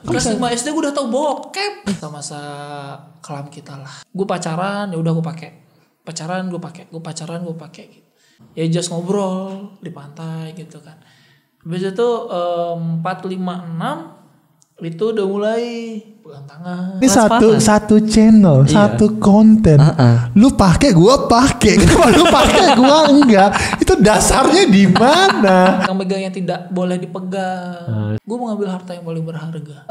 Kelas 5 SD gue udah tahu bokep. Masa kelam kita lah. Gue pacaran, ya udah gue pakai. Pacaran gue pakai. Gitu. Ya just ngobrol di pantai gitu kan. Habis itu 4, 5, 6 itu udah mulai pegang tangan. Ini satu channel, satu konten. Lu pakai, gua pakai. Kenapa lu pakai, gua enggak? Itu dasarnya di mana? Yang megang yang tidak boleh dipegang. Gue mau ngambil harta yang paling berharga.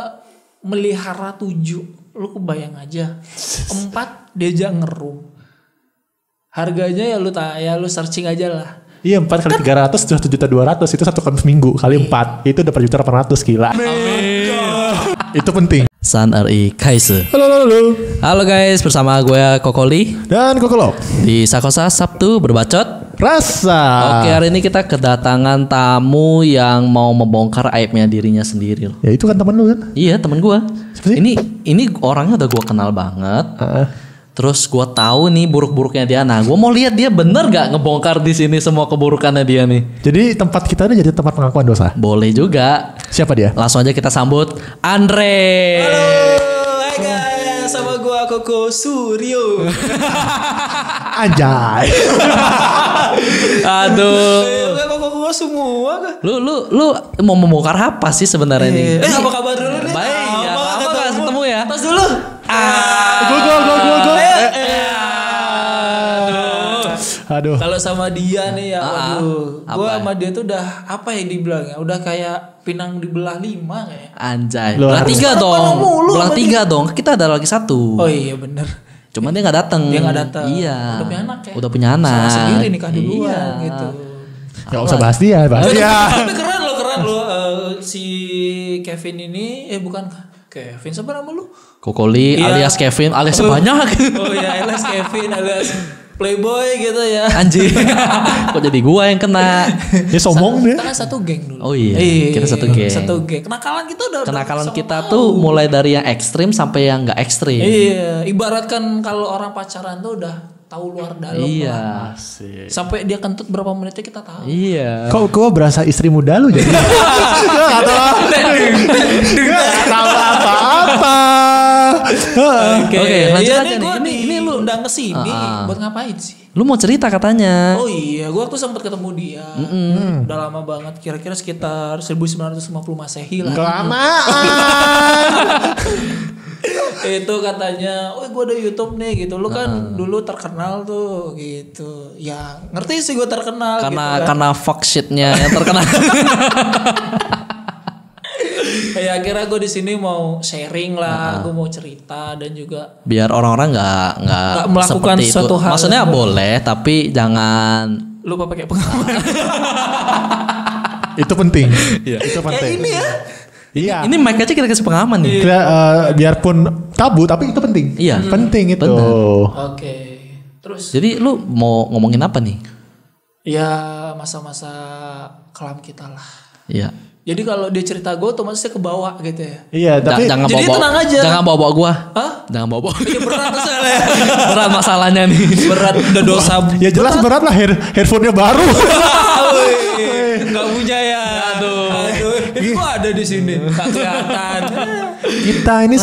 Melihara 7, lu kebayang aja. 4 diajak ngerum. Harganya ya lu searching aja lah. Iya, 4 kali 300 sudah 7.200.000. Itu 1 kali seminggu kali 4 itu udah per juta 800, gila. Itu penting. San RI Kaise. Halo guys, bersama gue Kokoli dan Kokolo di Sakosa Sabtu Berbacot Rasa. Oke, hari ini kita kedatangan tamu yang mau membongkar aibnya dirinya sendiri. Ya itu kan temen lu kan? Iya, temen gue. Ini orangnya udah gue kenal banget. Terus gue tahu nih buruk-buruknya dia. Nah, gue mau lihat dia bener gak ngebongkar di sini semua keburukannya dia nih. Jadi tempat kita ini jadi tempat pengakuan dosa. Boleh juga. Siapa dia? Langsung aja kita sambut Andre. Halo, hai guys, sama gue Koko Suryo. Anjay. Aduh. Koko semua kan. Lu mau membongkar apa sih sebenarnya nih? Apa kabar dulu nih? Baik, ya. Apa ketemu ya? Tos dulu. Go. Aduh. Kalau sama dia nih ya, waduh. Gue apa? sama dia tuh udah apa ya dibilangnya? Udah kayak pinang dibelah 5 kayak. Anjay. Lu Belah harus- 3 dong. mulu Belah sama 3 dong. Kita ada lagi 1. Oh iya bener. Cuman dia gak datang. Dia nggak datang. Iya. Udah punya anak ya. Udah punya anak. Salah sendiri nikah duluan Iya. gitu. Gak usah bahas dia, Tapi keren loh. Si Kevin ini bukan Kevin, siapa nama lu? Kokoli Iya. alias Kevin alias banyak. Oh iya, alias Kevin alias Playboy gitu ya. Anjir. Kok jadi gua yang kena? Dia sombong dia. Kita kan satu geng dulu. Oh iya, kita satu geng. Satu geng. Kenakalan kita udah Kenakalan sama kita tahu. tuh mulai dari yang ekstrim sampai yang gak ekstrim. Iya, ibaratkan kalau orang pacaran tuh udah tahu luar dalam. Iya. Sampai dia kentut berapa menitnya kita tahu. Iya. Kok gua berasa istri muda lu jadi? Gak tahu apa-apa. Oke, lanjut Iya aja nih, nih. gue Ini lu undang ke sini buat ngapain sih? Lu mau cerita katanya. Oh iya, gue waktu sempat ketemu dia. Udah lama banget, kira-kira sekitar 1950 Masehi lah. Kelamaan. Itu katanya, oh gue ada YouTube nih gitu. Lu kan dulu terkenal tuh gitu. Ya ngerti sih gue terkenal. Karena fuck shitnya yang terkenal. Ya akhirnya gue di sini mau sharing lah, gue mau cerita dan juga Biar orang-orang nggak melakukan seperti itu. suatu hal. Maksudnya boleh, tapi jangan. lupa pakai pengaman. Itu penting. Itu Kayak penting. ini ya. Iya. Ini mic aja kita kasih pengaman nih. Kita, biarpun tabu tapi itu penting. Iya. Penting itu. Benar. Oke. Terus Jadi lu mau ngomongin apa nih? ya masa-masa kelam kita lah. Iya. Jadi kalau dia cerita gue otomatis dia ke bawah gitu ya. Iya, tapi Jangan jadi bawa. tenang aja. Jangan bawa gua. Hah? Jangan bawa. Ini berat soalnya. Berat masalahnya nih. Berat udah dosa. ya jelas berat lah headphone-nya baru. Enggak punya ya. Aduh. Ini kok ada di sini. Tak kelihatan. Kita ini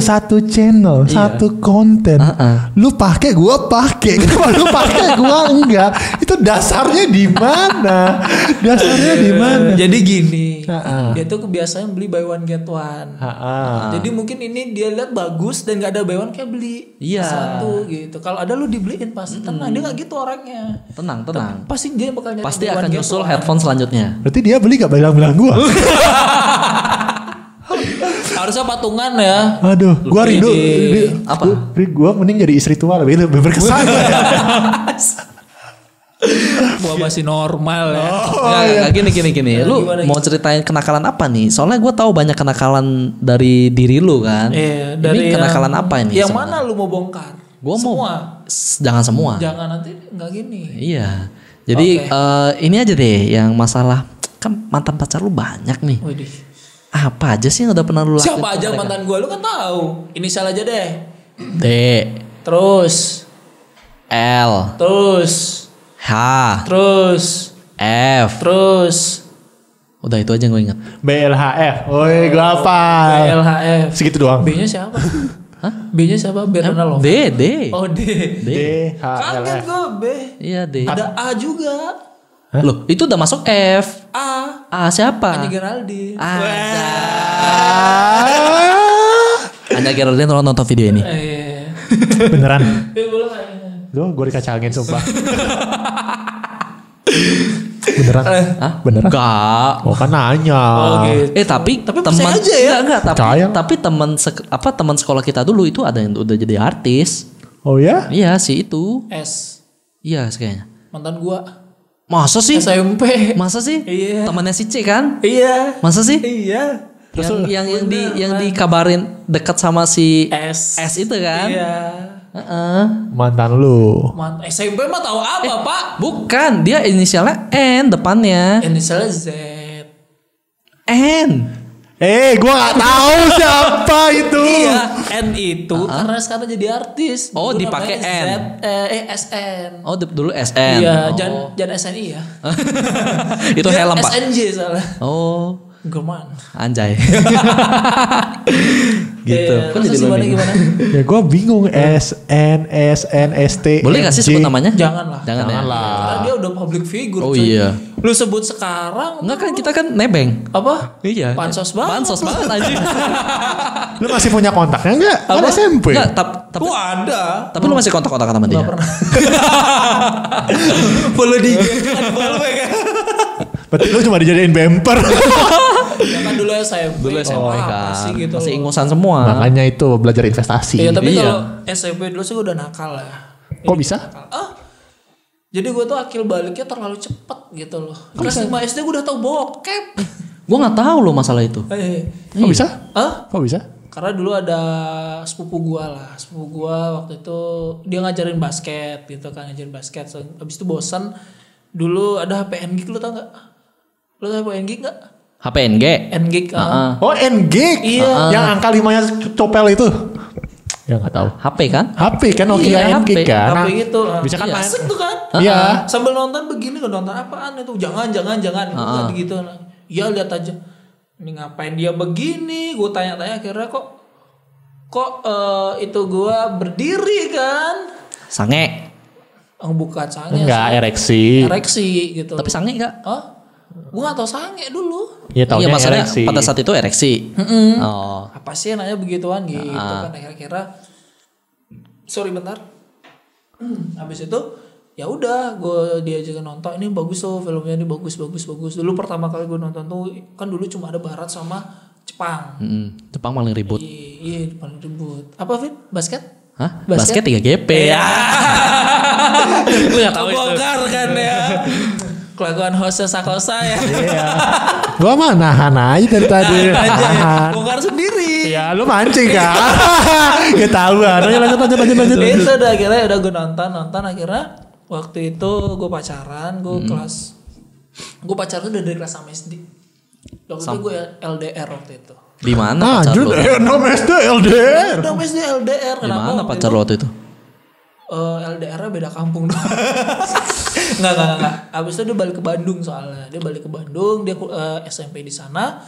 satu channel, satu konten. Lu pakai, gua pakai. Kenapa lu pakai, gua enggak? Itu dasarnya di mana? Dasarnya di mana? Jadi gini. Dia tuh kebiasaan beli buy one get one. Jadi mungkin ini dia lihat bagus dan gak ada buy one kayak beli Iya. satu gitu. Kalau ada lu dibeliin pasti tenang. Dia gak gitu orangnya. Tenang. Pasti dia bakal nyari Pasti buy one akan get nyusul one. headphone selanjutnya. Berarti dia beli gak bilang-bilang gua? Harusnya patungan ya. Aduh, gua rindu. Apa? Gua mending jadi istri tua lebih berkesan. Gua masih normal ya. Nggak, gini. Lu gimana, mau ceritain kenakalan apa nih? Soalnya gue tahu banyak kenakalan dari diri lu kan. Iya, Ini kenakalan apa ini? Yang sebenarnya? mana lu mau bongkar? Gua mau semua. Jangan semua. Jangan nanti nggak gini. Iya. Jadi ini aja deh yang masalah kan mantan pacar lu banyak nih. Widih. Apa aja sih yang udah pernah lu lakuin? Siapa aja mantan gua lu kan tahu. Inisial aja deh. D, Terus L, Terus H, Terus F, Terus Udah itu aja gue ingat. BLHF. Woi, gue apa? LHF. Segitu doang. B-nya siapa? Hah? B-nya siapa? Berna Lova. D. Oh D. Kaget DHLF. gue B. Iya D. Ada A juga. Loh itu udah masuk F. A. Siapa? Anya Geraldine. Anya Geraldine tolong nonton video ini. Beneran. Boleh. Duh, gue dikacangin sumpah. Beneran? Hah? Beneran? Enggak. Oh kan nanya. Oh gitu. Tapi percaya aja ya. Enggak, Percaya. tapi teman sekolah kita dulu itu ada yang udah jadi artis. Oh ya? Iya sih itu. S. Iya kayaknya. Mantan gua. Masa sih? SMP. Masa sih? Iya. Temannya si C kan? Iya. Masa sih? Iya. Yang dikabarin dekat sama si S. S itu kan? Iya. Mantan lu. SMP mah tahu apa, Pak? Bukan, dia inisialnya N depannya. Inisialnya Z. N. Gue gak tahu siapa itu. Iya, N itu karena sekarang jadi artis. Oh, Dulu dipakai namanya N. SN. Oh, dulu SN. Iya, Oh. jangan SNI ya. Itu Dia helm, Pak. SNJ salah. Oh, German. anjay. Gitu. Kan jadi gimana? Ya gue bingung. SNST. Boleh gak sih sebut namanya? Janganlah. Jangan ya. Karena dia udah public figure. Oh cuy. iya. Lu sebut sekarang. Enggak kan kita kan nebeng. Apa? Iya. Pansos banget. Pansos banget anjing. Lu masih punya kontaknya enggak? Kan Apa? SMP. Enggak, tapi ada. tapi lu masih kontak-kontakan sama dia? Gak pernah. Follow di follow ya kan. Berarti lu cuma dijadiin bumper. Ya kan dulu SMP. Dulu SMP apa sih kan. gitu Masih loh. ingusan semua. Makanya itu belajar investasi. Iya tapi Iya. kalau SMP dulu sih gue udah nakal ya. Kok bisa? Jadi gue tuh akil baliknya terlalu cepet gitu loh. Kelas 5 SD gue udah tau bokep. Gua nggak tahu loh masalah itu. Kok bisa? Kok bisa? Karena dulu ada sepupu gue lah. Sepupu gue waktu itu dia ngajarin basket gitu kan. Ngajarin basket. So, abis itu bosan. Dulu ada HP N-Geek lu tau gak? Lu tau HP N-Geek gak? HP NG. N-Geek. Oh N-Geek. Iya. Yang angka 5-nya copel itu. Ya gak tahu. HP kan? HP kan Nokia Iya, N-Geek HP. kan. HP gitu. Bisa kan Iya. main. Asik tuh kan? Iya. Sambil nonton begini kan nonton apaan itu? Jangan itu gitu. Iya lihat aja. Ini ngapain dia begini? Gue tanya-tanya akhirnya kok itu gue berdiri kan? Sange. Bukan sange. Enggak, ereksi. Ereksi gitu. Tapi sange enggak? Gue gak tau sange dulu. Iya Iya taunya maksudnya ereksi. pada saat itu ereksi. Oh. Apa sih nanya begituan gitu kan? Akhirnya sorry bentar. Habis itu ya udah gue diajakin nonton, ini bagus tuh filmnya, ini bagus. Dulu pertama kali gue nonton tuh kan dulu cuma ada Barat sama Jepang. Jepang paling ribut. Iya paling ribut. Apa Fit? Basket? Hah? Basket 3GP. Ya. Lu gak tahu itu. Bongkar kan ya. Kelakuan hostnya Sakosa ya. Iya. Gua mah nahan aja dari tadi. Nahan. Bongkar sendiri. Ya lu mancing kan. Ketahuan. Lanjut. Itu udah akhirnya udah gue nonton akhirnya waktu itu gue pacaran, gue pacaran tuh udah dari kelas sama SD. Waktu itu gue LDR waktu itu. Di mana pacar Anjir, lu? 6 SD LDR. Udah SD LDR. Di mana pacar lu waktu itu? LDR-nya beda kampung dong. Enggak. Abis itu dia balik ke Bandung soalnya. Dia balik ke Bandung, dia SMP di sana.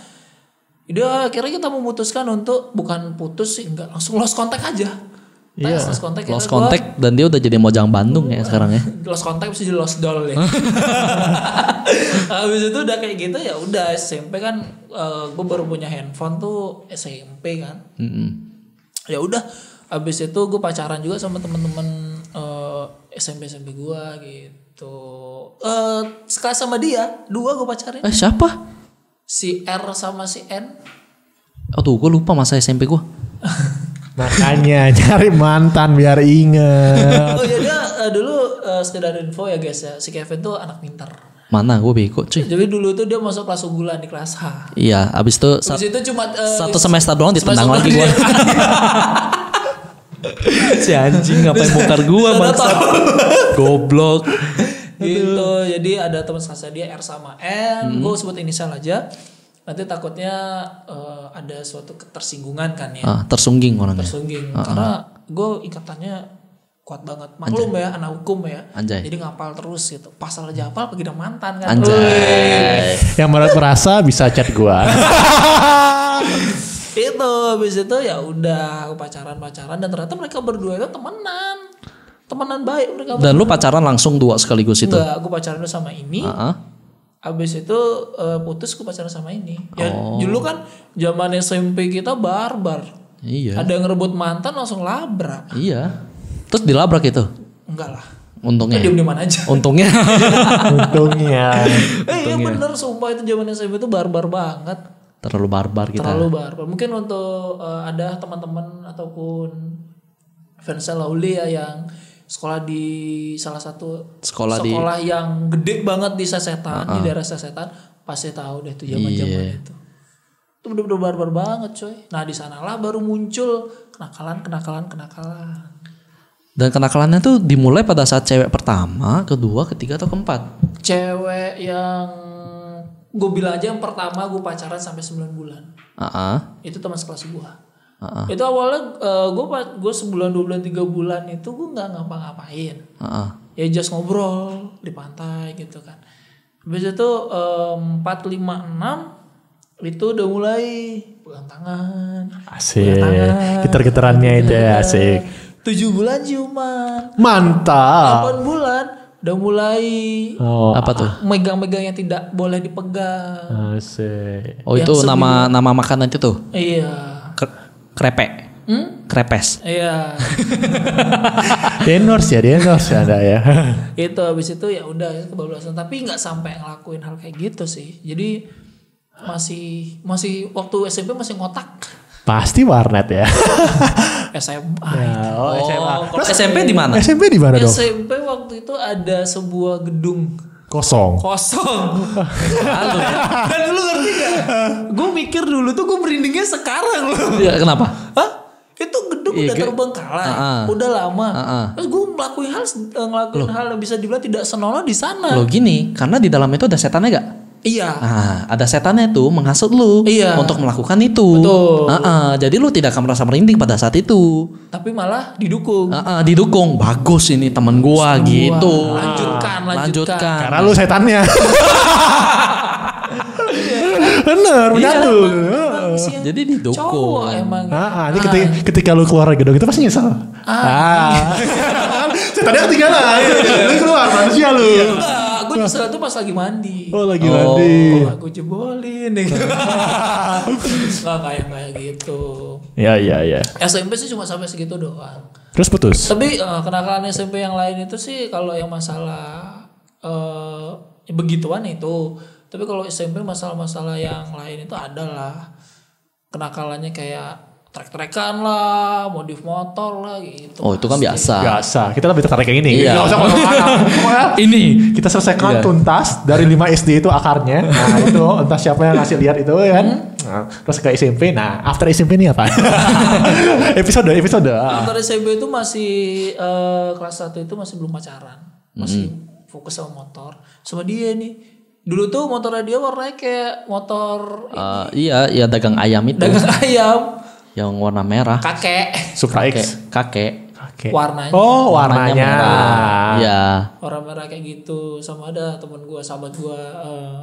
Dia akhirnya kita memutuskan untuk bukan putus sih, enggak, langsung lost contact aja. Iya. Lost contact dan dia udah jadi Mojang Bandung ya sekarang ya. Lost contact bisa jadi lost doll ya. Habis itu udah kayak gitu ya udah SMP kan gue baru punya handphone tuh SMP kan. Ya udah habis itu gue pacaran juga sama teman-teman SMP gue gitu. Sekelas sama dia, 2 gue pacarin. Siapa? Si R sama si N. Aduh gue lupa masa SMP gue. Makanya cari mantan biar inget. Oh ya dia dulu sekedar info ya guys ya, si Kevin tuh anak pintar. Mana gue bego cuy. Jadi dulu tuh dia masuk kelas unggulan di kelas H. Iya abis itu Habis itu cuma satu semester doang ditendang semester lagi gue. Si anjing ngapain bongkar gue bangsat. Goblok. Gitu. Jadi ada teman sekelas dia R sama N, gue sebut inisial aja. Nanti takutnya ada suatu ketersinggungan kan ya. Tersungging orangnya. Tersungging. Karena gue ikatannya kuat banget. Maklum ya, anak hukum ya. Anjay. Jadi ngapal terus gitu. Pasal aja hafal pergi dengan mantan kan. Anjay. Yang merasa bisa chat gua. Itu habis itu ya udah aku pacaran dan ternyata mereka berdua itu temenan baik mereka. Dan lu pacaran langsung 2 sekaligus itu? Enggak, aku pacaran sama ini. Abis itu putus aku pacaran sama ini. Ya dulu kan zaman SMP kita barbar. Iya. Ada yang ngerebut mantan langsung labrak. Iya. Terus dilabrak itu? Enggak lah. Untungnya. Diem-dieman aja. Untungnya. Iya bener, sumpah itu zaman SMP itu barbar banget. Terlalu barbar kita. Terlalu barbar. Mungkin untuk ada teman-teman ataupun fans Lauli ya yang sekolah di salah satu sekolah yang gede banget di Sasetan, di daerah Sasetan, pasti tahu deh itu zaman-zaman itu. Itu bener-bener barbar banget coy. Nah di sanalah baru muncul kenakalan. Dan kenakalannya tuh dimulai pada saat cewek pertama, kedua, ketiga atau keempat? Cewek yang gue bilang aja yang pertama gue pacaran sampai 9 bulan. Itu teman sekelas gue. Itu awalnya gue sebulan, 2 bulan, 3 bulan itu gue nggak ngapa-ngapain. Ya just ngobrol di pantai gitu kan. Habis itu 4, 5, 6 itu udah mulai pegang tangan. Asik. Getar-getarannya itu asik. 7 bulan ciuman. Mantap. 8 bulan udah mulai apa tuh? Megang-megang yang tidak boleh dipegang. Asik. Oh itu nama makanan itu tuh? Iya. Krepek. Krepes. Iya. Denors ada ya. Itu habis itu ya udah kebablasan, tapi nggak sampai ngelakuin hal kayak gitu sih. Jadi masih waktu SMP masih ngotak. Pasti warnet ya. SMA. SMA. Terus SMP di mana? SMP di mana dong? SMP waktu itu ada sebuah gedung Kosong. Lalu kan dulu ngerti gak? Gue mikir dulu tuh gue merindingnya sekarang loh. Ya, kenapa? Hah? Itu gedung udah terbengkalai, udah lama. Terus gue ngelakuin hal yang bisa dibilang tidak senonoh di sana. Lo gini, karena di dalam itu ada setannya gak? Iya. Nah, ada setannya tuh menghasut lu untuk melakukan itu. Betul. Jadi lu tidak akan merasa merinding pada saat itu. Tapi malah didukung. Didukung. Bagus ini temen gua gitu. Lanjutkan. Karena lu setannya. Bener, menyatu. Jadi didukung. Cowok emang. Ini ketika lu keluar dari gedung itu pasti nyesel. Setannya ketinggalan. Lu keluar manusia lu. Gue nyesel tuh pas lagi mandi. Oh lagi mandi. Aku jebolin deh. Nggak kayak gitu. Iya. SMP sih cuma sampai segitu doang. Terus putus. Tapi kenakalan SMP yang lain itu sih kalau yang masalah begituan itu. Tapi kalau SMP masalah-masalah yang lain itu adalah kenakalannya kayak trek-trekan lah, modif motor lah gitu. Oh itu kan biasa. Kita lebih tertarik yang ini. Iya. Gak usah ini. Kita selesaikan tuntas dari 5 SD itu akarnya. Nah itu entah siapa yang ngasih lihat itu kan. Nah, terus ke SMP. Nah after SMP ini apa? episode. After SMP itu masih kelas 1 itu masih belum pacaran. Masih fokus sama motor. Sama dia nih. Dulu tuh motornya dia warnanya kayak motor iya dagang ayam itu. Dagang ayam. Yang warna merah. Kakek. Supra X. Kakek. Warnanya. Oh warnanya. Iya. Warna merah kayak gitu. Sama ada teman gue, sahabat gue,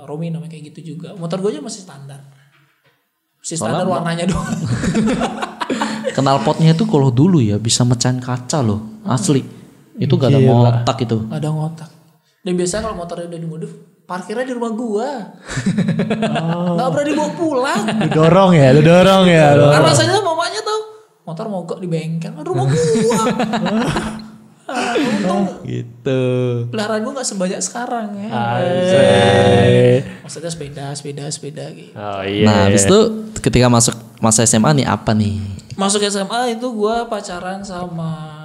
Romi namanya kayak gitu juga. Motor gue aja masih standar. Warnanya doang. Knalpotnya itu kalau dulu ya bisa mecahin kaca loh. Asli. Itu gak ada ngotak itu. Gak ada ngotak. Dan biasanya kalau motornya udah dimodif, parkirnya di rumah gua. Gak pernah dibawa pulang. Lu dorong ya. Karena rasanya mamanya tuh motor mogok di bengkel, rumah gua. Untung gitu. Peliharaan gua gak sebanyak sekarang ya. Maksudnya sepeda gitu. Oh iya. Nah habis itu ketika masuk masa SMA nih apa nih? Masuk SMA itu gua pacaran sama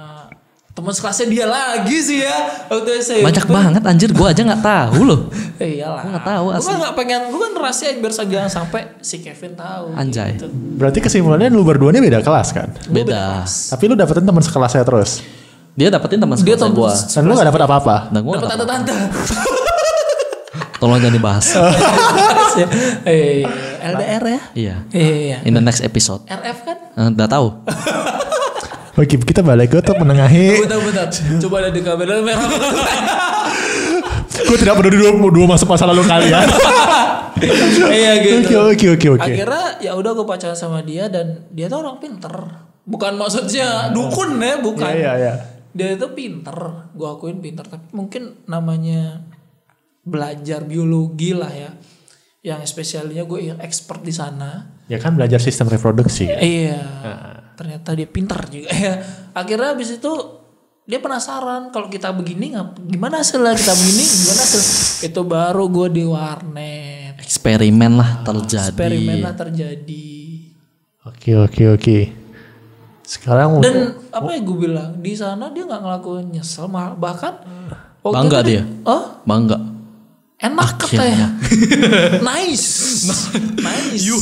teman sekelasnya dia lagi sih ya waktu SMP. Banyak banget anjir, gue aja nggak tahu loh. Iyalah. Gue nggak tahu. Gue nggak pengen, gue kan rahasiain biar jangan sampai si Kevin tahu. Anjay. Gitu. Berarti kesimpulannya lu berdua ini beda kelas kan? Beda. Tapi lu dapetin teman sekelasnya terus. Dia dapetin teman sekelas gue. Dan lu nggak dapet apa-apa. Dapet tante-tante. Tolong jangan dibahas. LDR ya? Iya. Iya. In the next episode. RF kan? Udah tahu. Oke, kita balik ke untuk menengahi. Bentar. Coba ada di kamera merah. Gue tidak peduli dua masa lalu kalian. Iya gitu. Oke. Akhirnya ya udah gue pacaran sama dia dan dia tuh orang pinter. Bukan maksudnya dukun ya, bukan. Iya. Dia itu pinter, gue akuin pinter. Tapi mungkin namanya belajar biologi lah ya. Yang spesialnya gue expert di sana. Ya kan belajar sistem reproduksi. Iya. Ternyata dia pinter juga ya. Akhirnya habis itu dia penasaran kalau kita begini gimana hasilnya, kita begini gimana hasil. Itu baru gue di warnet. Eksperimen lah terjadi. Oke. Sekarang dan apa ya gue bilang di sana dia nggak ngelakuin nyesel, bahkan bangga dia. Bangga. Enak katanya. Nice. You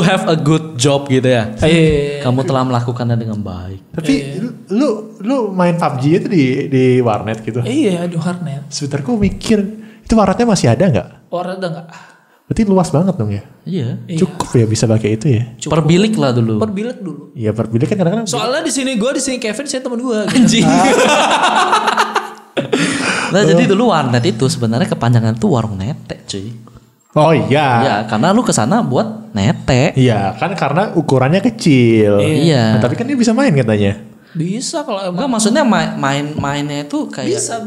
have a good job gitu ya. Iya. Kamu telah melakukannya dengan baik. tapi lu main PUBG itu di warnet gitu. Iya di warnet. Sebentar gue mikir itu warnetnya masih ada nggak? Warnet udah nggak. Berarti luas banget dong ya. Iya. Cukup ya bisa pakai itu ya. Per bilik lah dulu. Per bilik dulu. Iya per bilik kan kadang-kadang. Soalnya di sini Kevin, saya teman gue. Anjing. Nah jadi dulu warnet itu sebenarnya kepanjangan tuh warung netek cuy. Oh iya. Ya karena lu kesana buat netek. Iya kan karena ukurannya kecil. Iya. Nah, tapi kan dia bisa main katanya. Bisa kalau emang. Enggak maksudnya mainnya itu kayak. Bisa.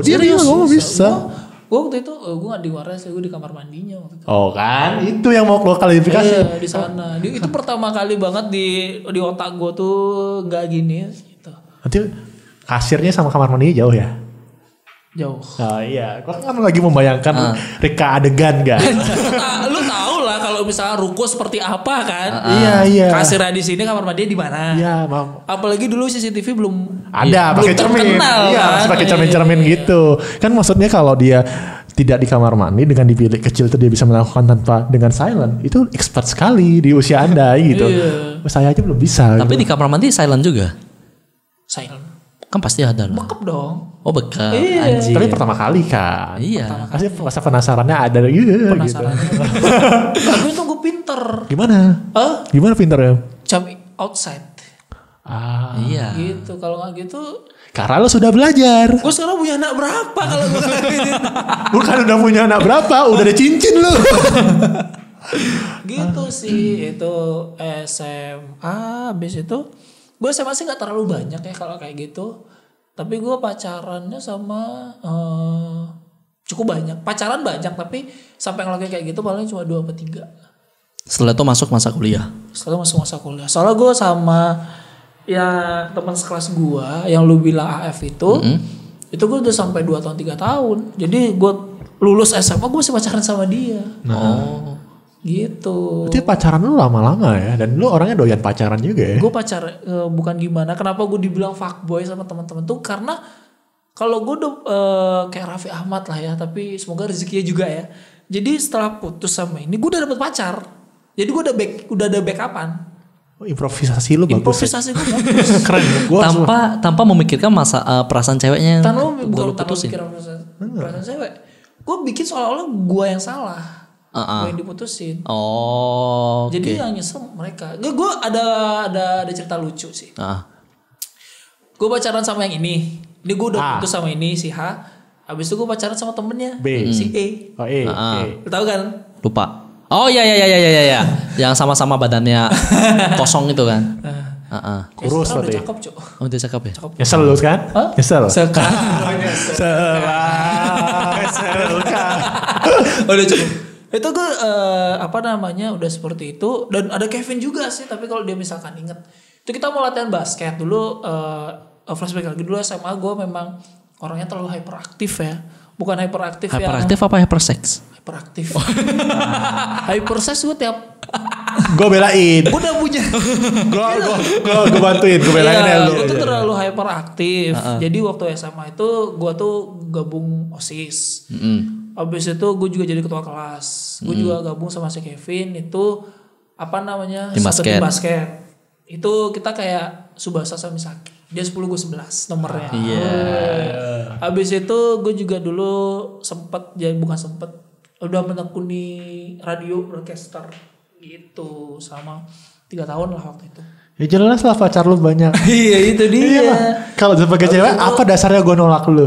Dia ngomong bisa. Gue waktu itu gue gak di warnet, gue di kamar mandinya waktu itu. Oh kan itu yang mau lo klarifikasi. Iya di sana. Itu pertama kali banget di otak gue tuh nggak gini gitu. Nanti kasirnya sama kamar mandinya jauh ya? Jauh. Oh iya, gua kan lagi membayangkan reka adegan kan. Lu tau lah kalau misalnya ruko seperti apa kan? Iya. Kasirnya di sini, kamar mandinya di mana? Iya, Mam. Apalagi dulu CCTV belum Ada pakai cermin. Iya, kan? pakai cermin-cermin gitu. Kan maksudnya kalau dia tidak di kamar mandi dengan di bilik kecil itu dia bisa melakukan tanpa dengan silent. Itu expert sekali di usia Anda gitu. Saya aja belum bisa. Tapi gitu. di kamar mandi silent juga. Silent. Kan pasti ada lah. Bekep dong. Oh bekap. Iya. Anjing. Tapi pertama kali kan. Iya. Pasti rasa penasarannya ada gitu. Penasaran. Tapi itu gue pinter. Gimana? Gimana pinternya? Jump outside. Iya. Gitu. Kalau gak gitu. Karena lo sudah belajar. Gue sekarang punya anak berapa kalau gue kayak gitu. Bukan udah punya anak berapa, udah ada cincin lo. Gitu sih. Itu SMA. Habis itu. Gue SMA sih gak terlalu banyak ya kalau kayak gitu. Tapi gue pacarannya sama cukup banyak. Pacaran banyak tapi sampai ngelakuin kayak gitu paling cuma 2 atau 3. Setelah itu masuk masa kuliah. Setelah masuk masa kuliah. Soalnya gue sama ya teman sekelas gue yang lu bilang AF itu. Itu gue udah sampai 2 tahun 3 tahun. Jadi gue lulus SMA gue masih pacaran sama dia. Gitu. Berarti pacaran lu lama-lama ya. Dan lu orangnya doyan pacaran juga ya. Gue bukan gimana. Kenapa gue dibilang fuckboy sama teman-teman tuh karena kalau gue udah kayak Raffi Ahmad lah ya. Tapi semoga rezekinya juga ya. Jadi setelah putus sama ini gue udah dapet pacar. Jadi gue udah ada backupan. Oh, improvisasi lu bagus. Improvisasi gue bagus. Keren. Gua Tanpa memikirkan perasaan ceweknya. Tanpa udah lu tanpa putusin. pikiran perasaan cewek. Gue bikin seolah-olah gue yang salah. Gue yang diputusin. Oh. Jadi yang nyesel mereka. Gue ada cerita lucu sih. Gue pacaran sama yang ini. Ini gue udah putus sama ini si H. Habis itu gue pacaran sama temennya B. si E. Oh E. Lu tahu kan? Lupa. Oh ya. Yang sama-sama badannya kosong itu kan. Kurus udah berarti. cakep cok. Oh dia cakep ya. Nyesel lu kan? Nyesel. Sekarang. Udah cukup. Itu gue udah seperti itu. Dan ada Kevin juga sih. Tapi kalau dia misalkan inget. Itu kita mau latihan basket dulu. Flashback lagi dulu SMA gue memang orangnya terlalu hyperaktif ya. Bukan hyperaktif ya. Hyperaktif apa hypersex? Hyperaktif. Hypersex gue tiap. Gue belain. Gue udah punya. Gue bantuin. Gue belain ya lu. Itu terlalu hyperaktif. Jadi waktu SMA itu gue tuh gabung OSIS. Habis itu gue juga jadi ketua kelas. Gue juga gabung sama si Kevin. Itu Tim basket. basket. Itu kita kayak Subasa sama Misaki. Dia 10 gue 11 nomornya. Habis itu gue juga dulu udah menekuni radio broadcaster gitu sama 3 tahun lah waktu itu. Ya jelas lah pacar lu banyak. Iya itu dia. Iya. Kalau sebagai cewek apa dasarnya gue nolak lu?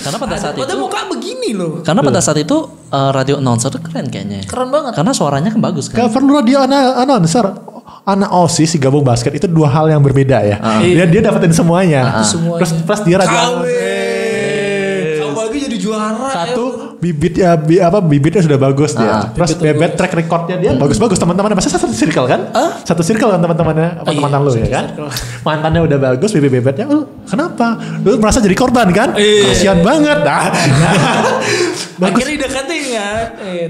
Karena pada saat itu muka begini loh. Karena pada saat itu radio announcer tuh keren kayaknya. Keren banget. Karena suaranya kan bagus kan. Gak perlu radio announcer. Anak OSIS si gabung basket itu dua hal yang berbeda ya. Dia dapetin semuanya. Semuanya. Plus dia radio. Apalagi jadi juara. Satu bibitnya sudah bagus dia. Terus bebet track recordnya dia bagus-bagus, teman-temannya pasti satu circle kan? Satu circle kan teman-temannya teman-teman lu ya kan? Mantannya udah bagus, bebetnya kenapa? Lu merasa jadi korban kan? Kasian banget. Akhirnya deketin kan.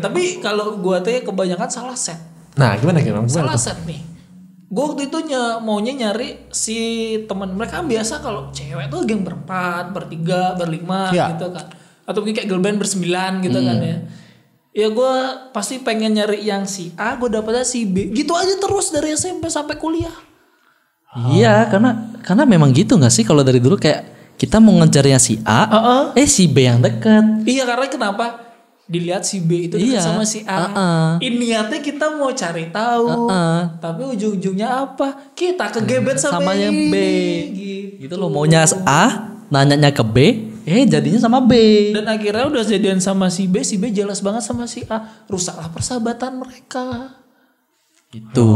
Tapi kalau gua tuh kebanyakan salah set. Nah, gimana? Salah set nih. Gue waktu itu maunya nyari si teman mereka kan biasa kalau cewek tuh geng berempat, bertiga, berlima gitu kan. Atau mungkin kayak girl band bersembilan gitu kan ya. Ya gue pasti pengen nyari yang si A, gue dapetnya si B. Gitu aja terus dari SMP sampai kuliah. Iya, karena memang gitu nggak sih kalau dari dulu kayak kita mau ngejarnya si A, si B yang deket. Iya, karena kenapa? Dilihat si B itu dekat sama si A. Ini niatnya kita mau cari tahu. Tapi ujung-ujungnya apa? Kita kegebet sama yang B. Gitu loh, maunya A, nanyanya ke B, jadinya sama B. Dan akhirnya udah jadian sama si B jelas banget sama si A. Rusaklah persahabatan mereka. Gitu.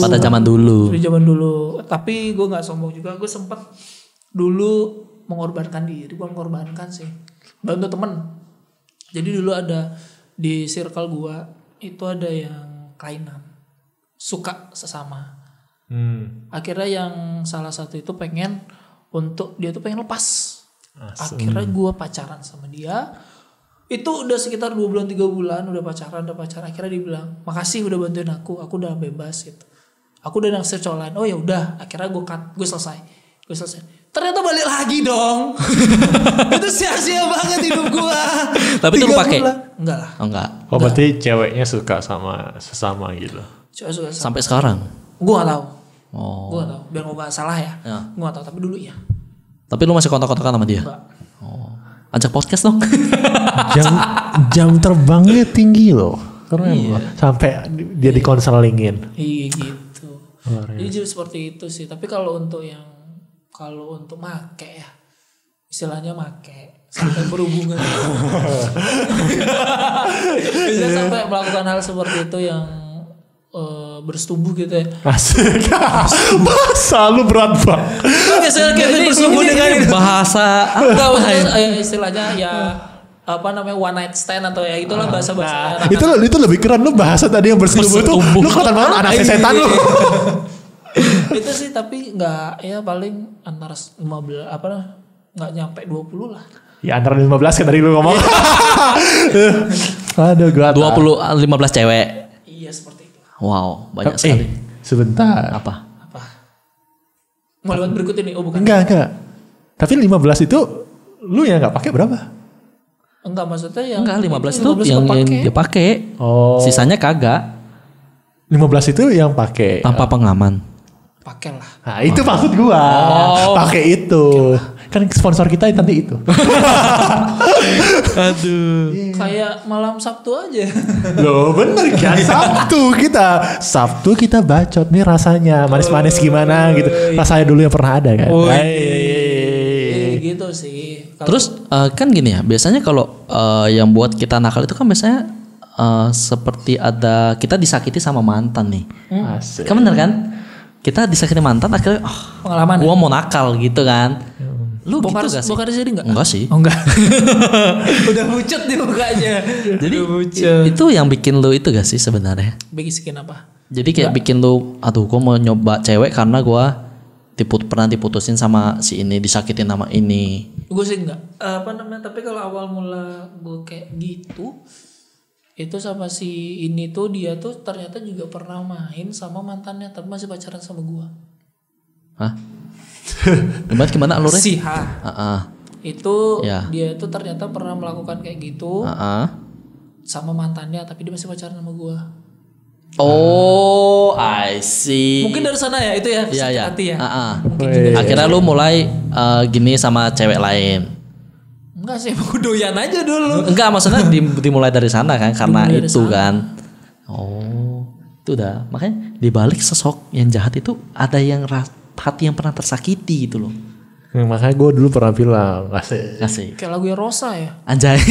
Pada zaman dulu. Tapi gue nggak sombong juga. Gue sempat dulu mengorbankan diri. Gue mengorbankan sih. Bantu temen. Jadi dulu ada di circle gue itu ada yang kelainan. Suka sesama. Akhirnya yang salah satu itu pengen dia tuh pengen lepas. Akhirnya gue pacaran sama dia. Itu udah sekitar 2 bulan 3 bulan udah pacaran. Akhirnya dia bilang, "Makasih udah bantuin aku udah bebas gitu. Aku udah naksir cowok lain." Oh ya udah, akhirnya gue selesai. Ternyata balik lagi dong. Itu sia-sia banget hidup gue. Tapi itu lu pakai? Enggak lah. Enggak. Oh berarti ceweknya suka sama sesama gitu. Sampai sekarang? Gue gak tahu. Oh. Gue gak tahu. Biar gue gak salah ya. Gue gak tahu. Tapi dulu ya. Tapi lu masih kontak-kontakan sama dia? Enggak. Oh. Ajak podcast dong. jam terbangnya tinggi loh. Keren loh. Sampai dia di konselingin. Iya gitu. Jadi seperti itu sih. Tapi kalau untuk make ya. Istilahnya make. Sampai berhubungan. Bisa sampai melakukan hal seperti itu yang bersetubuh gitu ya. Asik. Bahasa lu berat banget. Biasanya kayak bersetubuh dengan bahasa enggak maksudnya istilahnya ya one night stand atau ya itulah bahasa-bahasa. Itu lebih keren lu bahasa tadi yang bersetubuh tuh. Lu kelihatan banget anak setan lu. Itu sih tapi enggak ya paling antara 15 enggak nyampe 20 lah. Ya antara 15 kan tadi lu ngomong. Aduh gua 15 cewek. Iya seperti itu. Wow, banyak sekali. Sebentar. Apa? Mau lewat berikut ini? Oh bukan. Enggak. Tapi 15 itu lu yang enggak pakai berapa? Enggak maksudnya yang enggak 15 itu yang dia pakai. Oh. Sisanya kagak. 15 itu yang pakai tanpa pengaman. Pakai lah. Nah, itu maksud gua. Pakai itu. Kan sponsor kita nanti itu. Aduh. Kayak malam Sabtu aja. Loh bener kan Sabtu kita bacot nih rasanya manis-manis gimana gitu. Rasanya dulu yang pernah ada kan. Gitu sih. Terus kan gini ya, biasanya kalau yang buat kita nakal itu kan biasanya seperti ada kita disakiti sama mantan nih. Asik. Kan bener kan? Kita disakiti mantan akhirnya pengalaman. Gua mau nakal gitu kan. Lu Bokar, gitu gak sih? Bokar jadi enggak? Enggak sih. Oh enggak. Udah pucet di mukanya. Jadi itu yang bikin lu itu gak sih sebenarnya? Bisikin apa? Jadi kayak bikin lu, aduh gua mau nyoba cewek karena gua pernah diputusin sama si ini, disakitin sama ini. Gue sih enggak. Tapi kalau awal mula gue kayak gitu, itu sama si ini tuh dia tuh ternyata juga pernah main sama mantannya tapi masih pacaran sama gue. Hah? Gimana alurnya? Si H. Itu ya. dia tuh ternyata pernah melakukan kayak gitu sama mantannya tapi dia masih pacaran sama gue. Oh, I see. Mungkin dari sana ya itu ya. Iya. Hati ya. Mungkin juga. Akhirnya lu mulai gini sama cewek lain. Enggak sih, aku doyan aja dulu. Enggak, maksudnya dimulai dari sana kan karena itu kan. Oh. Itu udah, makanya di balik sosok yang jahat itu ada yang hati yang pernah tersakiti gitu loh. Makanya gue dulu pernah bilang asik. Kayak lagunya Rosa ya. Anjay.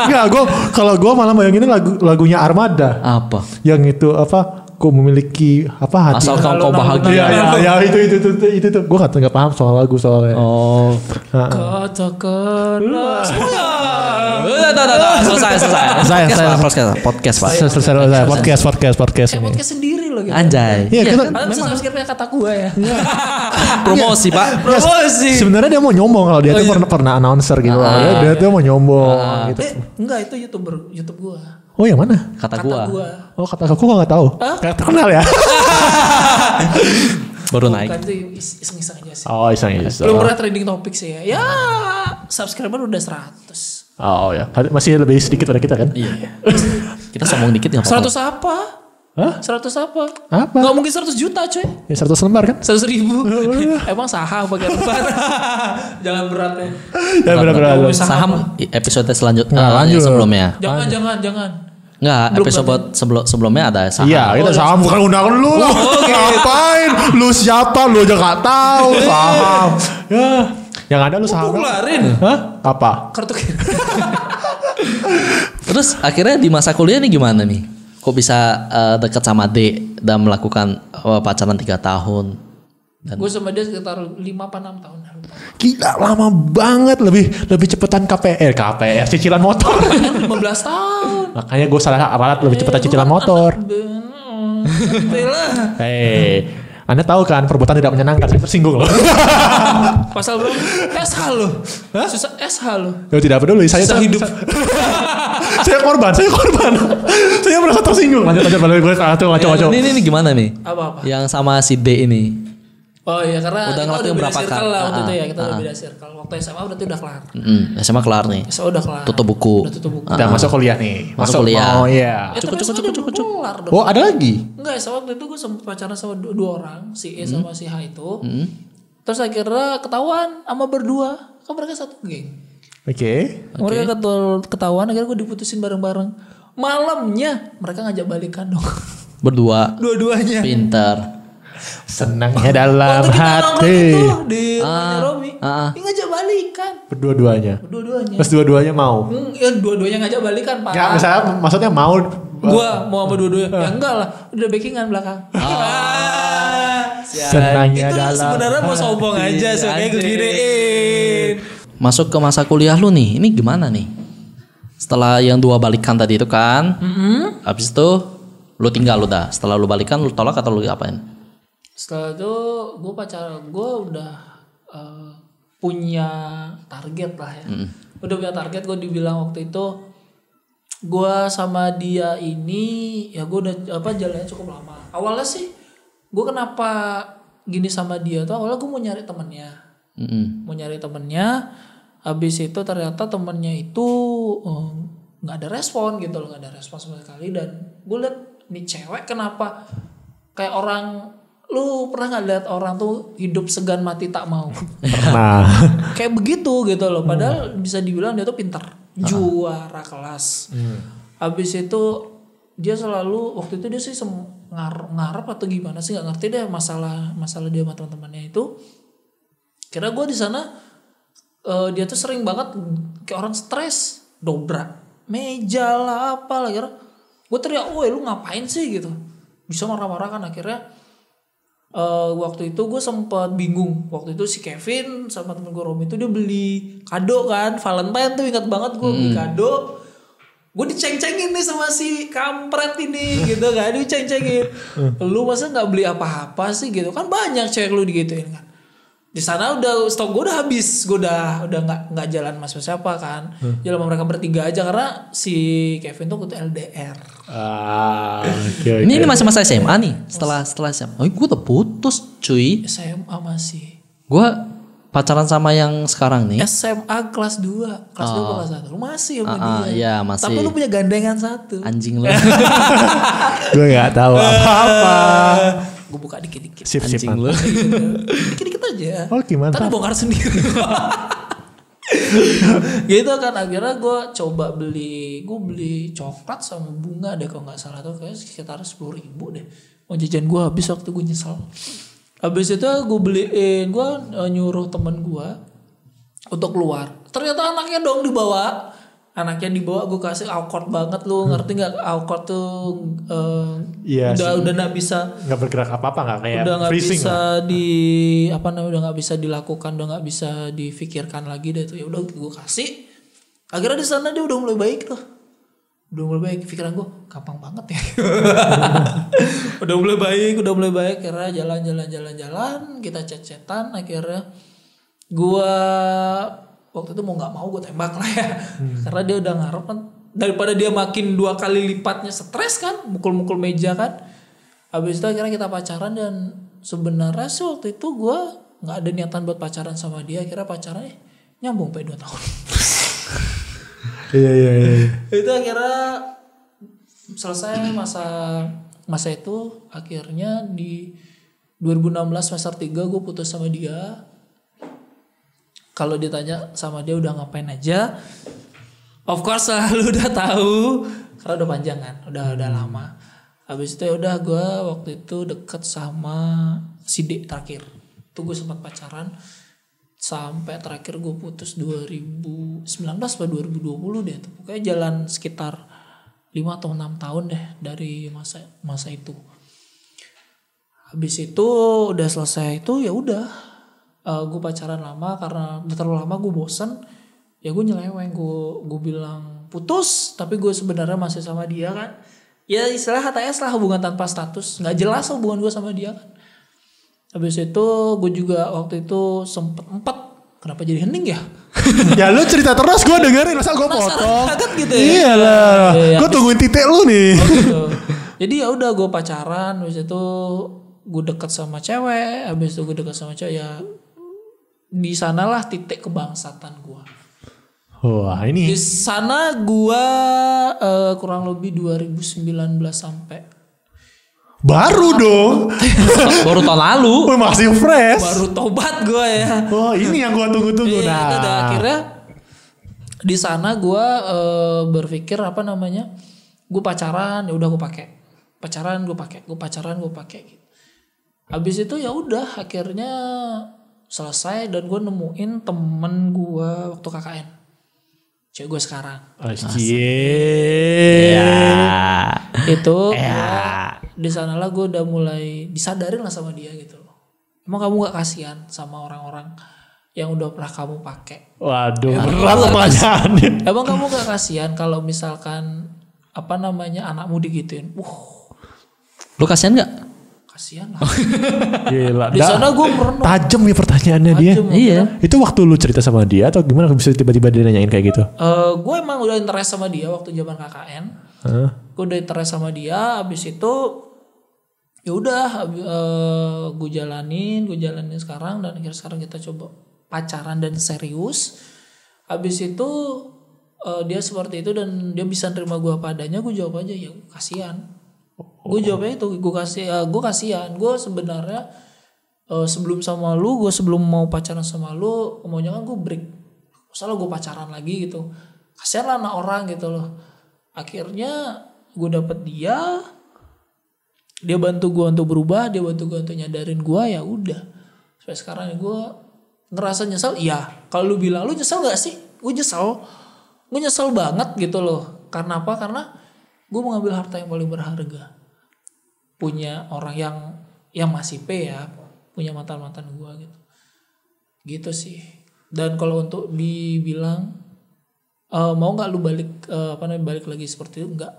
Enggak, kalau gue malah bayangin lagunya Armada. Apa? Yang itu apa? Ku memiliki apa hati. Asal kau bahagia. Ya itu tuh. Gue nggak paham soal lagu soalnya. Oh. Katakanlah. Udah. Selesai. Podcast Pak. Selesai podcast. Podcast sendiri loh gitu. Anjay. Iya, kita Memang subscribe kata gue ya. Promosi Pak. Promosi. sebenarnya dia mau nyombong kalau dia tuh pernah announcer gitu. Dia tuh mau nyombong gitu. Enggak, itu YouTube gue. Oh, yang mana? Kata gua. Oh, kata aku nggak tahu. Kayak terkenal ya. Baru naik. Bukan, itu iseng-iseng aja sih. Oh, iseng. Belum pernah trending topik sih ya. Ya, subscriber udah 100. Oh ya, masih lebih sedikit dari kita kan? Iya. Kita sombong dikit enggak apa-apa. 100 apa? Hah? 100 apa? Apa? Gak mungkin 100 juta coy. Ya 100 lembar kan? 100 ribu. Emang saham pakai lembar. Jangan berat ya. Ya benar-benar. Saham episode selanjutnya Nggak, lanjut. sebelumnya. Jangan. Enggak, episode sebelumnya ada saham. Iya, kita saham bukan undang lu lah. Ngapain? Lu siapa? Lu aja gak tahu saham. Ya, yang ada lu saham. Popularin. Hah? Apa? Kartu kredit. Terus akhirnya di masa kuliah nih gimana nih? Kok bisa dekat sama D dan melakukan pacaran 3 tahun? Gue sama dia sekitar 5 apa 6 tahun. Gila, lama banget. Lebih cepetan KPR cicilan motor. 15 tahun. Makanya gue salah alat lebih cepetan cicilan motor. Anda tahu kan perbuatan tidak menyenangkan, saya tersinggung loh. Pasal berapa? SH lo. Susah SH lo. Ya tidak peduli, saya hidup. saya korban. Saya merasa tersinggung. Lanjut balik gue ngaco. Ini gimana nih? Apa? Yang sama si D ini. Oh iya, karena Udah kita ngelakuin udah beda berapa circle kali? lah waktu itu ya. Kita udah beda circle. Waktu SMA berarti udah kelar. SMA kelar nih. SMA udah kelar. Tutup buku. Udah tutup buku. Udah masuk kuliah nih. Masuk kuliah. Oh iya. Cukup. Kelar dong. Oh, ada lagi? Enggak, waktu itu gue sempet pacaran sama dua orang, si E sama si H itu. Terus akhirnya ketahuan sama berdua, kan mereka satu geng. Oke. Mereka ketahuan, akhirnya gue diputusin bareng-bareng. Malamnya mereka ngajak balikan dong. Berdua. Dua-duanya. Pintar. Senangnya dalam Waktu kita hati. nongkrong itu di rumahnya Romi, dia ngajak balikan. Berdua-duanya. Dua-duanya. Terus dua-duanya mau. Ya dua-duanya ngajak balikan, Pak. Enggak, misalnya maksudnya mau. Gua mau sama dua-duanya. Ya enggak lah, udah backingan belakang. Senangnya Itu dalam sebenarnya mau sombong aja sih, kayak gue giniin. Masuk ke masa kuliah lu nih, ini gimana nih? Setelah yang 2 balikan tadi itu kan, habis itu lu tinggal udah. Setelah lu balikan, lu tolak atau lu apain? Setelah itu gue udah punya target lah ya. Udah punya target, gue dibilang waktu itu gue sama dia ini ya gue udah jalannya cukup lama. Awalnya sih gue kenapa gini sama dia tuh awalnya gue mau nyari temennya. Mau nyari temennya, habis itu ternyata temennya itu nggak ada respon gitu loh, nggak ada respon sama sekali. Dan gue liat nih cewek kenapa kayak orang, lu pernah nggak lihat orang tuh hidup segan mati tak mau? Pernah. Kayak begitu gitu loh. Padahal bisa dibilang dia tuh pintar, juara kelas. Habis itu dia selalu waktu itu dia sih ngarep atau gimana sih, nggak ngerti deh masalah dia sama teman-temannya itu. Kira gue di sana dia tuh sering banget kayak orang stres, dobrak meja lah apa lah. Kira gue teriak, woi lu ngapain sih gitu. Bisa marah-marah kan. Akhirnya waktu itu gue sempat bingung. Waktu itu si Kevin sama temen gue Romi itu dia beli kado kan, Valentine tuh, ingat banget gue beli kado. Gue diceng-cengin nih sama si kampret ini gitu kan, diceng-cengin. Lu masa nggak beli apa-apa sih gitu kan, banyak cewek lu digituin kan. Di sana udah stok gue udah habis, gue udah nggak jalan mas siapa kan, jalan sama mereka bertiga aja karena si Kevin tuh waktu itu LDR. Okay. Ini masih masa SMA nih. Setelah SMA, gue udah putus cuy. SMA masih. Gue pacaran sama yang sekarang nih. SMA kelas 2 kelas 1 lu masih sama dia. Iya masih. Tapi lu punya gandengan satu. Anjing lu. Gue nggak tahu apa-apa. Gue buka dikit-dikit. Sip-sip Anjing lu. Dikit-dikit aja. Oh gimana? Tapi bongkar sendiri. Gitu kan, akhirnya gue coba beli coklat sama bunga deh kalau nggak salah tuh, kayak sekitar 10.000 deh. Mau jajan gue habis waktu gue nyesel. Habis itu gue beliin, gue nyuruh temen gue untuk keluar. Ternyata anaknya dong dibawa. Anaknya dibawa, gue kasih awkward banget lu, ngerti nggak? Awkward tuh udah nggak bisa, nggak bergerak apa nggak kayak udah nggak bisa lah. udah nggak bisa dilakukan, udah nggak bisa difikirkan lagi deh tuh. Ya udah gue kasih. Akhirnya di sana dia udah mulai baik tuh. Udah mulai baik, pikiran gue gampang banget ya. udah mulai baik. Akhirnya jalan, kita chat-chatan. Akhirnya gue waktu itu mau nggak mau gue tembak lah ya, karena dia udah ngarep kan, daripada dia makin 2 kali lipatnya stres kan, mukul meja kan. Habis itu akhirnya kita pacaran, dan sebenarnya sih waktu itu gue nggak ada niatan buat pacaran sama dia. Akhirnya pacarannya nyambung sampai 2 tahun. Iya. Itu akhirnya selesai masa itu. Akhirnya di 2016 semester 3 gue putus sama dia. Kalau ditanya sama dia udah ngapain aja, of course lu udah tahu, karena udah panjang kan, udah lama. Habis itu ya udah gue waktu itu deket sama si D terakhir. Tuh gue sempat pacaran sampai terakhir gue putus 2019 atau 2020 deh tuh. Pokoknya jalan sekitar 5 atau 6 tahun deh dari masa itu. Habis itu udah selesai itu ya udah. Gue pacaran lama, karena udah terlalu lama gue bosen, ya gue nyeleweng, gue bilang putus, tapi gue sebenarnya masih sama dia kan. Ya istilah HTS lah, hubungan tanpa status, nggak jelas hubungan gue sama dia kan. Habis itu gue juga waktu itu sempet kenapa jadi hening ya? Ya lu cerita terus, gue dengerin, masa gue potong? Gitu ya? Iyalah, gue tungguin titik lu nih. Gitu. Jadi ya udah gue pacaran, habis itu gue deket sama cewek, habis itu gue deket sama cewek, ya di sanalah titik kebangsatan gue. Wah ini. Di sana gue kurang lebih 2019 sampai. Baru dong. Baru tahun lalu. Masih fresh. Baru tobat gue ya. Oh ini yang gue tunggu-tunggu. Nah. Akhirnya di sana gue berpikir gue pacaran, ya udah gue pakai. Pacaran gue pakai. Gitu. Habis itu ya udah akhirnya selesai, dan gue nemuin temen gue waktu KKN, cewek gue sekarang. Itu di sanalah gue udah mulai disadarin lah sama dia gitu loh. Emang kamu gak kasihan sama orang-orang yang udah pernah kamu pakai? Waduh, berat pertanyaannya. Emang kamu gak kasihan kalau misalkan anakmu digituin? Lu kasihan gak? Kasihan lah. Gila. Di sana gue merenung. Tajem ya pertanyaannya dia. Iya. Itu waktu lu cerita sama dia atau gimana bisa tiba-tiba dia nanyain kayak gitu? Gue emang udah interest sama dia waktu zaman KKN. Gue udah interest sama dia. Abis itu ya udah gue jalanin sekarang, dan akhirnya sekarang kita coba pacaran dan serius. Abis itu dia seperti itu dan dia bisa nerima gue apa adanya. Gue jawab aja ya kasihan. Gue jawabnya itu, gue kasihan. Gue sebenarnya sebelum mau pacaran sama lu, maunya kan gue break. Masalah gue pacaran lagi gitu, kasihan lah anak orang gitu loh. Akhirnya gue dapet dia bantu gue untuk berubah, dia bantu gue untuk nyadarin gue, ya udah. Sampai sekarang gue ngerasa nyesel. Iya, kalau lu bilang lu nyesel gak sih? Gue nyesel banget gitu loh. Karena apa? Karena gue mengambil harta yang paling berharga, punya orang yang masih ya, punya mantan gue gitu sih. Dan kalau untuk dibilang mau nggak lu balik lagi seperti itu, nggak.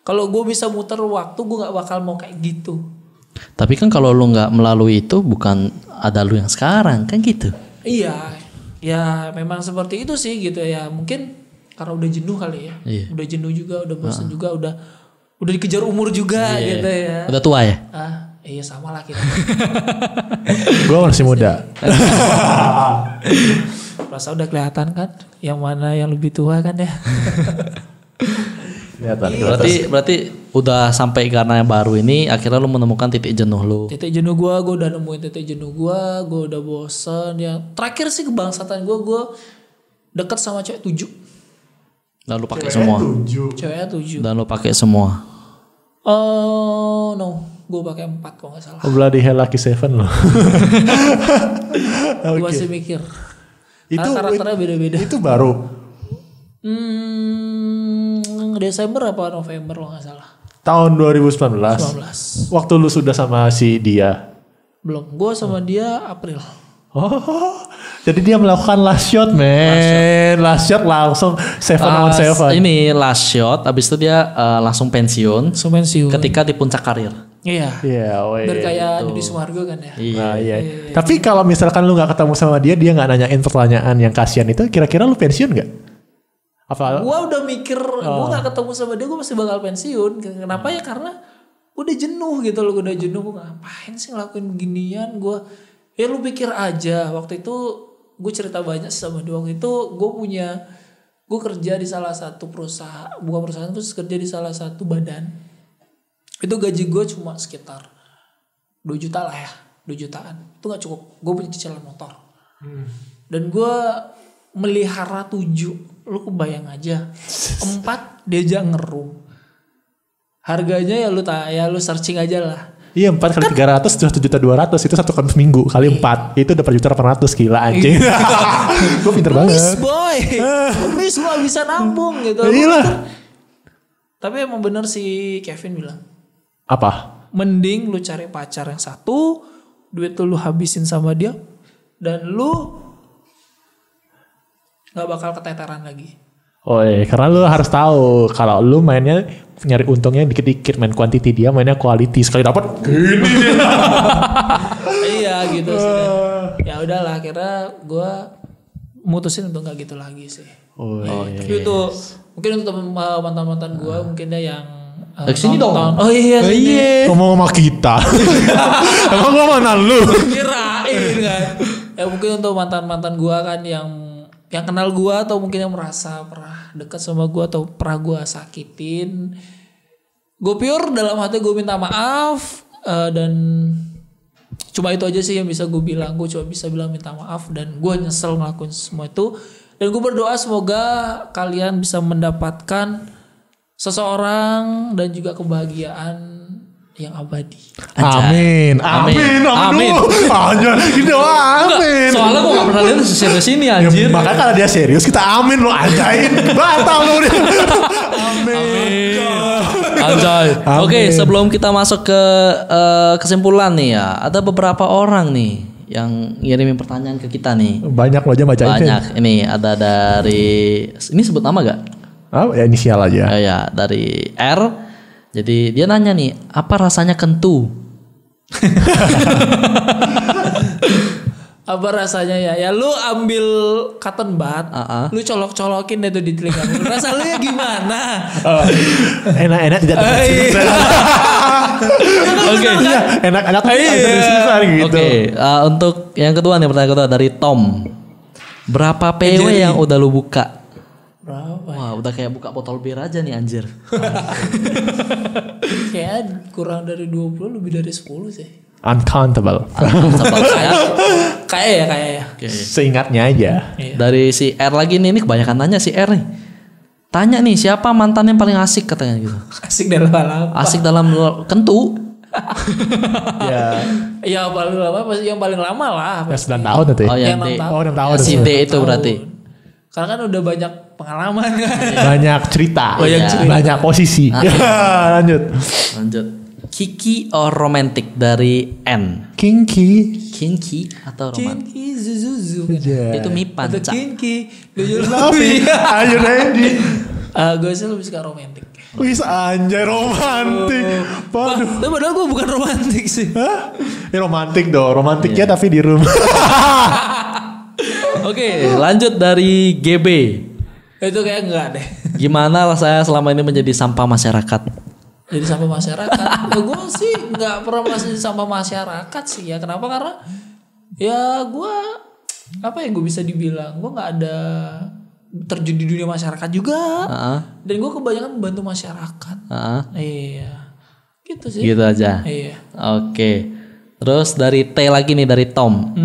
Kalau gue bisa muter waktu, gue nggak bakal mau kayak gitu. Tapi kan kalau lu nggak melalui itu, bukan ada lu yang sekarang kan gitu. Iya, ya memang seperti itu sih gitu ya. Mungkin karena udah jenuh kali ya. Iya. Udah jenuh juga, udah bosan juga, udah dikejar umur juga gitu ya. Udah tua ya? Iya sama lah kita. Gue masih muda. Rasa udah kelihatan kan, yang mana yang lebih tua kan ya. Berarti udah sampai karena yang baru ini, akhirnya lu menemukan titik jenuh lu. Titik jenuh gue udah nemuin titik jenuh gue udah bosen ya. Terakhir sih kebangsatan gue Deket sama cewek 7. Dan lu pakai semua. Ceweknya 7. Dan lu pakai semua. No, gue pakai 4 kalau nggak salah. Bloody hell Lucky 7 loh. Gue masih mikir. Itu karakternya beda-beda. Itu baru. Desember apa November kalau nggak salah. Tahun 2019. 19. Waktu lu sudah sama si dia. Belum, gue sama dia April. Oh, jadi dia melakukan last shot, man. Last shot langsung 7-on-7. Ini last shot, abis itu dia langsung pensiun. Ketika di puncak karir. Iya. Biar kayak Deddy Sumargo kan ya. Iya. Tapi kalau misalkan lu nggak ketemu sama dia nggak nanyain pertanyaan yang kasihan itu, kira-kira lu pensiun nggak? Gue udah mikir, gue nggak ketemu sama dia, gue pasti bakal pensiun. Kenapa ya? Karena udah jenuh gitu loh, gue ngapain sih ngelakuin beginian? Ya lu pikir aja, waktu itu gue cerita banyak sama dia. Waktu itu gue kerja di salah satu perusahaan, bukan perusahaan, terus kerja di salah satu badan. Itu gaji gue cuma sekitar 2 juta lah ya, 2 jutaan. Itu gak cukup, gue punya cicilan motor. Dan gue melihara 7, lu kebayang aja. 4 diajak ngerum. Harganya ya lu searching aja lah. Iya 4 kali 300 sudah 7.200.000 itu 1 kali seminggu kali 4 itu udah per juta 800 gila anjing. Gue pinter banget. Please gue bisa nabung gitu. Iyalah. Tapi emang bener si Kevin bilang. Apa? Mending lu cari pacar yang satu, duit lu habisin sama dia, dan lu gak bakal keteteran lagi. Oh iya, karena lu harus tahu kalau lu mainnya nyari untungnya dikit-dikit, main quantity, dia mainnya quality, sekali dapat gini. Iya gitu sih. Ya udahlah, akhirnya gue mutusin untuk nggak gitu lagi sih. Tapi itu mungkin untuk mantan-mantan gue mungkin dia yang sini dong. Oh iya. Ngomong sama kita. Emang gue mantan lu? Kirain kan. Ya mungkin untuk mantan-mantan gue kan yang kenal gue atau mungkin yang merasa pernah dekat sama gue atau pernah gue sakitin, gue pure dalam hati gue minta maaf, dan cuma itu aja sih yang bisa gue bilang. Gue cuma bisa bilang minta maaf dan gue nyesel ngelakuin semua itu, dan gue berdoa semoga kalian bisa mendapatkan seseorang dan juga kebahagiaan yang abadi. Amin. Amin. Amin. Soalnya gue gak pernah lihat serius ini anjir. Ya, makanya kalau dia serius kita amin lo anjain. Batal lo dia. Amin. Anjay. Oke, sebelum kita masuk ke kesimpulan nih ya, ada beberapa orang nih yang ngirimin pertanyaan ke kita nih. Banyak lo aja bacain. Banyak. Ini ada dari, ini sebut nama gak? Oh ya inisial aja. Ya dari R. Jadi dia nanya nih, apa rasanya kentu? Apa rasanya ya? Ya lu ambil cotton bud, lu colok-colokin deh tuh di telinga. Rasanya gimana? Enak-enak tidak tersiksa. Oke. Enak-enak tidak tersiksa gitu. Oke, untuk yang kedua nih, pertanyaan kedua dari Tom. Berapa PW yang udah lu buka? Berapa? Wah, udah kayak buka botol bir aja nih anjir. Kayak kurang dari 20, lebih dari 10 sih. Uncountable. Kayak ya. Okay. Seingatnya aja. Dari si R lagi nih, kebanyakan nanya si R nih. Tanya nih, siapa mantan yang paling asik katanya gitu. Asik dalam apa? Asik dalam kentu. Ya paling lama pasti yang paling lama lah. Ya 9 tahun itu ya. Oh, yang 6 tahun. Si D itu berarti. Karena kan udah banyak pengalaman kan. Banyak cerita. Cerita. Banyak posisi. Lanjut. Kiki or romantic dari N. Kinky atau romantic? Kinky Zuzuzu. Itu Mipan. Atau Kinky. Ayo Randy. Gue sih lebih suka romantic. Wis anjay romantik. Tapi padahal gue bukan romantik sih. Hah? Ya romantik dong. Romantiknya tapi di rumah. Oke, lanjut dari GB. Itu kayak enggak deh. Gimana lah saya selama ini menjadi sampah masyarakat? Jadi sampah masyarakat. Ya gue sih enggak pernah merasa jadi sampah masyarakat sih ya. Kenapa? Karena ya gue apa yang gue bisa dibilang, gue enggak ada terjun di dunia masyarakat juga. Dan gue kebanyakan membantu masyarakat. Iya. Gitu sih. Gitu aja. Iya. Oke. Terus dari T lagi nih, dari Tom.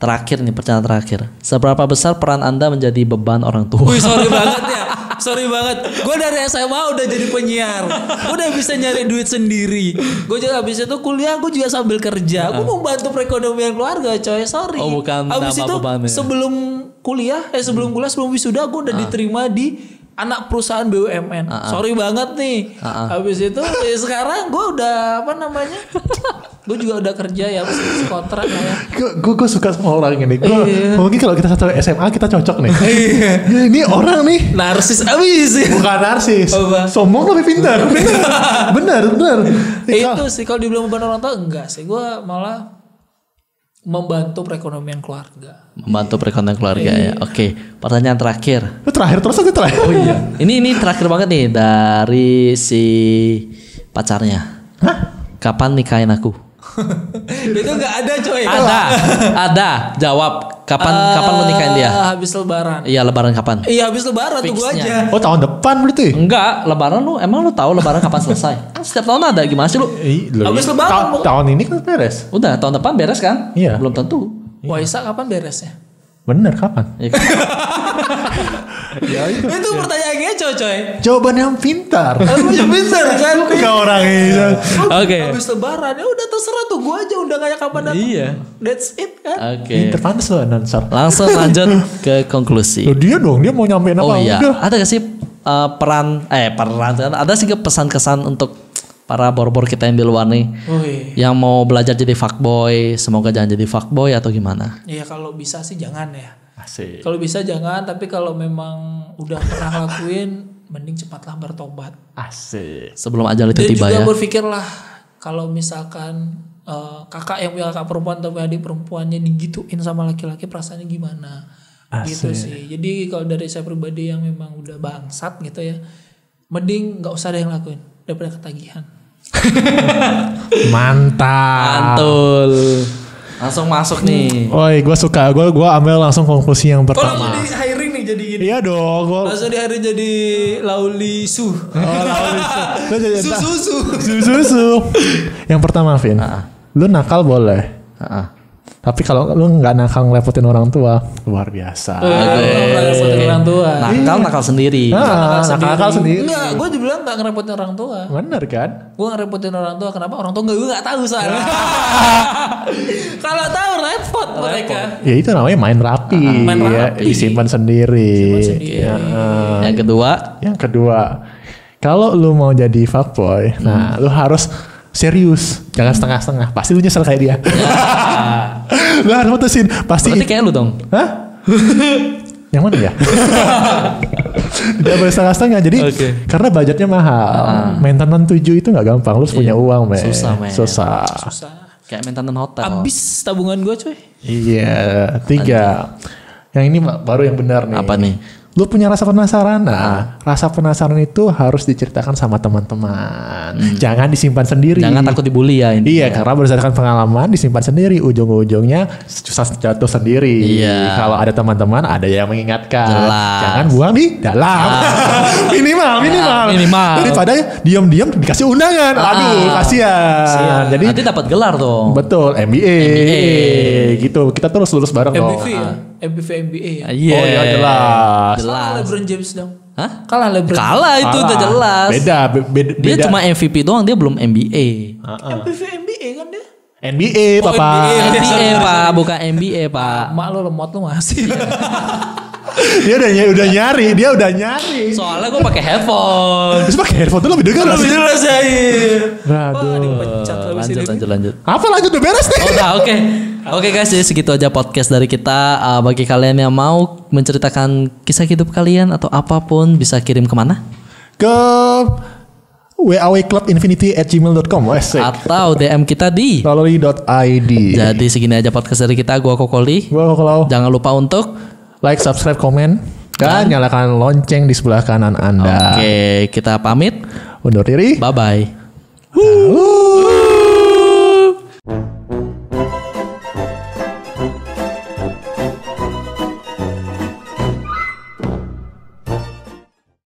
Terakhir nih, pertanyaan terakhir. Seberapa besar peran Anda menjadi beban orang tua? Wih, sorry banget ya. Sorry banget. Gue dari SMA udah jadi penyiar. Gue udah bisa nyari duit sendiri. Gue juga habis itu kuliah, gue juga sambil kerja. Gue membantu perekonomian keluarga, coy. Sorry. Oh, bukan habis nama itu bebannya. sebelum kuliah, sebelum wisuda gue udah diterima di anak perusahaan BUMN. Sorry banget nih. Habis itu sekarang gue udah apa namanya? Gue juga udah kerja ya, kontrak ya. Gue suka sama orang ini. Mungkin kalau kita satu SMA kita cocok nih. Ya, ini orang nih Narsis abis. bukan narsis, sombong tapi pintar. Bener. Itu sih kalau dibilang beban orang tua enggak sih. Gue malah membantu perekonomian keluarga. Membantu perekonomian keluarga ya. Oke, pertanyaan terakhir. Itu terakhir terus aja terakhir. Oh iya. Ini terakhir banget nih dari si pacarnya. Hah? Kapan nikahin aku? Itu enggak ada coy. Ada. Jawab. Kapan lu nikahin dia? Habis lebaran. Iya, lebaran kapan? Iya, habis lebaran tunggu Fixnya. aja. Oh tahun depan berarti? Enggak, lebaran emang lu tahu lebaran kapan selesai? Kan setiap tahun ada, gimana sih lu? Habis lebaran, Bu. Tahun ini kan beres. Udah, tahun depan beres kan? Iya. Belum tentu. Waisak kapan beresnya? Bener kapan? Ya kan? Ya itu. Itu pertanyaannya coy. Jawaban yang pintar. Yang besar kan? Ke orang ini. Oke. Habis lebaran ya udah terserah tuh gua aja udah kayak kapan datang. Iya. That's it kan. Oke. Pinter pantas lo announcer. Langsung lanjut ke konklusi. Loh, dia dong, dia mau nyampein apa? Oh iya, Udah. ada gak sih peran ada sih pesan kesan untuk para bor-bor kita yang di luar nih, yang mau belajar jadi fuckboy, semoga jangan jadi fuckboy atau gimana? Iya kalau bisa sih jangan ya. Asik. Kalau bisa jangan, tapi kalau memang udah pernah lakuin, mending cepatlah bertobat. Asik. Sebelum ajal itu Dan tiba juga ya. berpikirlah kalau misalkan kakak yang punya kakak perempuan atau punya adik perempuannya digituin sama laki-laki perasaannya gimana? Gitu sih. Jadi kalau dari saya pribadi yang memang udah bangsat gitu ya, mending nggak usah ada yang lakuin daripada ketagihan. Mantap. Mantul. Langsung masuk nih. Oi, gue suka. Gue ambil langsung konklusi yang Kalau pertama. di hiring nih jadi gini. Iya dong. Langsung di hiring jadi Lauli Su. Susu. Yang pertama, Vin. Lu nakal boleh. Tapi kalau lu nggak nakal ngelepotin orang tua, luar biasa. Ngerepotin orang tua. Nakal sendiri. Nakal sendiri. Enggak, gue dibilang nggak ngerepotin orang tua. Bener kan? Gue ngerepotin orang tua. Kenapa? Orang tua gue nggak tahu soalnya. Kalau tahu repot mereka. Ya itu namanya main rapi. Main Ya, rapi. disimpan sendiri. Ya. Yang kedua, Kalau lu mau jadi fuckboy, nah lu harus serius, jangan setengah-setengah. Pasti lu nyesel kayak dia. Lu harus mutusin. Pasti. berarti kayak lu dong. Hah? Yang mana ya? Tidak boleh setengah-setengah. Jadi karena budgetnya mahal. Maintenance 7 itu gak gampang. Lu harus punya uang, men. Susah. Susah. Kayak maintenance hotel. Abis tabungan gue cuy. Iya. 3. Yang ini baru yang benar nih. Apa nih? Lu punya rasa penasaran. Nah, rasa penasaran itu harus diceritakan sama teman-teman. Jangan disimpan sendiri. Jangan takut dibully ya. Iya, karena berdasarkan pengalaman disimpan sendiri, ujung-ujungnya susah jatuh sendiri. Iya. Kalau ada teman-teman, ada yang mengingatkan. Jelas. Jangan buang di dalam. minimal. Daripada diam-diam dikasih undangan. Aduh, kasihan. Jadi nanti dapat gelar dong. betul, MBA. Gitu. Kita terus lulus bareng dong. MBV ya. MBV MBA ya. Iya. Oh iya, jelas. Kalah LeBron James dong. Hah? Kalah LeBron. Kalah itu udah jelas. Beda. Dia cuma MVP doang, dia belum NBA. MBV MBA kan dia. NBA, Papa. NBA Pak, bukan NBA Pak. Mak lo lemot lu masih. Dia udah nyari. Soalnya gue pakai headphone. Terus pakai headphone tuh lebih dengar Lebih sih. jelas ya. Aduh. Dipecat habis ini. Lanjut. Apa lanjut udah beres nih? Oh, udah oke. Oke guys, jadi segitu aja podcast dari kita. Bagi kalian yang mau menceritakan kisah hidup kalian atau apapun, bisa kirim kemana? Ke wawclubinfinity@gmail.com. Atau DM kita di Lolly.id. Jadi segini aja podcast dari kita. Gua Kokoli. Gua kalau Jangan lupa untuk like, subscribe, komen, dan nyalakan lonceng di sebelah kanan Anda. Oke, kita pamit. Undur diri. Bye bye. Woo.